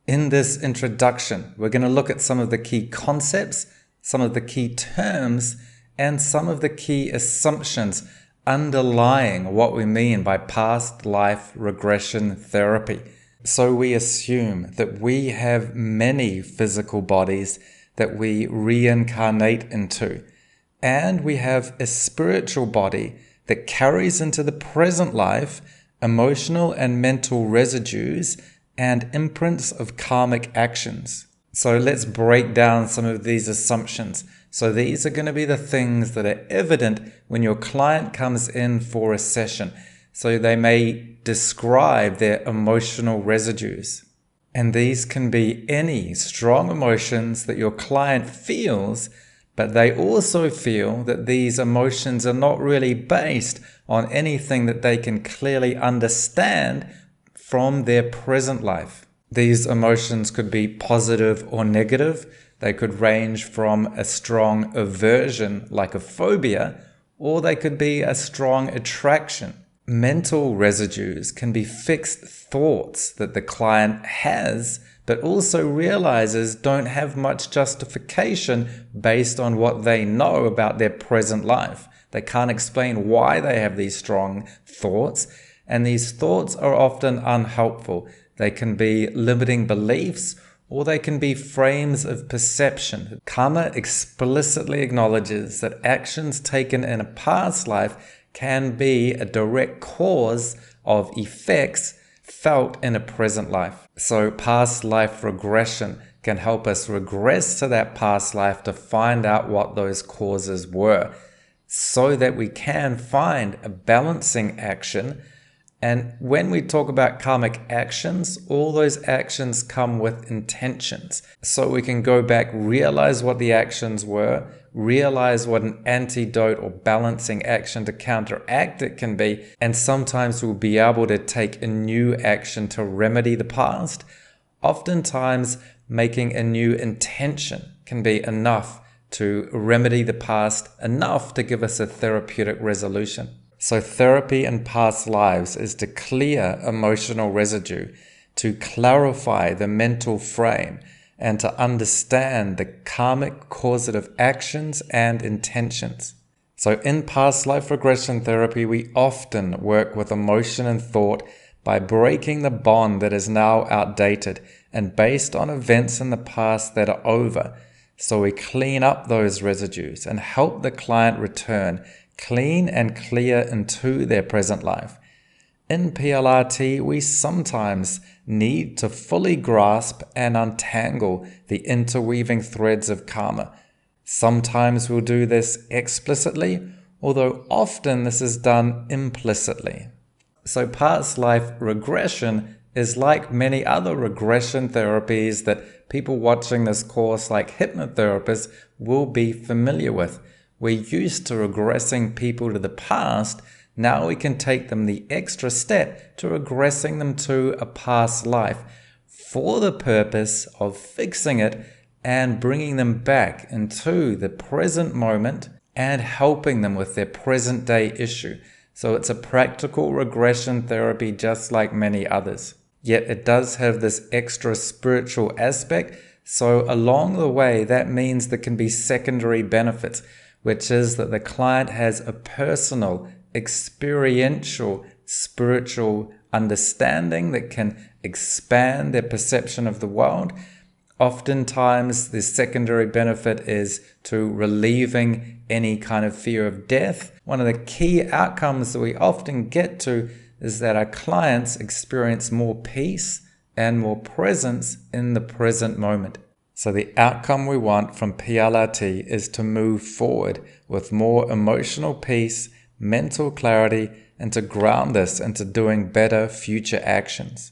In this introduction, we're going to look at some of the key concepts, some of the key terms, and some of the key assumptions underlying what we mean by past life regression therapy. So we assume that we have many physical bodies that we reincarnate into, and we have a spiritual body that carries into the present life emotional and mental residues and imprints of karmic actions. So let's break down some of these assumptions. So these are going to be the things that are evident when your client comes in for a session. So they may describe their emotional residues. And these can be any strong emotions that your client feels, but they also feel that these emotions are not really based on anything that they can clearly understand from their present life. These emotions could be positive or negative. They could range from a strong aversion, like a phobia, or they could be a strong attraction. Mental residues can be fixed thoughts that the client has, but also realizes don't have much justification based on what they know about their present life. They can't explain why they have these strong thoughts, and these thoughts are often unhelpful. They can be limiting beliefs, or they can be frames of perception. Karma explicitly acknowledges that actions taken in a past life can be a direct cause of effects felt in a present life. So past life regression can help us regress to that past life to find out what those causes were, so that we can find a balancing action. And when we talk about karmic actions, all those actions come with intentions. So we can go back, realize what the actions were, realize what an antidote or balancing action to counteract it can be, and sometimes we'll be able to take a new action to remedy the past. Oftentimes, making a new intention can be enough to remedy the past, enough to give us a therapeutic resolution. So therapy in past lives is to clear emotional residue, to clarify the mental frame, and to understand the karmic causative actions and intentions. So in past life regression therapy, we often work with emotion and thought by breaking the bond that is now outdated and based on events in the past that are over. So we clean up those residues and help the client return clean and clear into their present life. In PLRT, we sometimes need to fully grasp and untangle the interweaving threads of karma. Sometimes we'll do this explicitly, although often this is done implicitly. So past life regression is like many other regression therapies that people watching this course, like hypnotherapists, will be familiar with. We're used to regressing people to the past. Now we can take them the extra step to regressing them to a past life for the purpose of fixing it and bringing them back into the present moment and helping them with their present day issue. So it's a practical regression therapy just like many others. Yet it does have this extra spiritual aspect. So along the way, that means there can be secondary benefits, which is that the client has a personal, experiential, spiritual understanding that can expand their perception of the world. Oftentimes, the secondary benefit is to relieving any kind of fear of death. One of the key outcomes that we often get to is that our clients experience more peace and more presence in the present moment. So the outcome we want from PLRT is to move forward with more emotional peace, mental clarity, and to ground this into doing better future actions.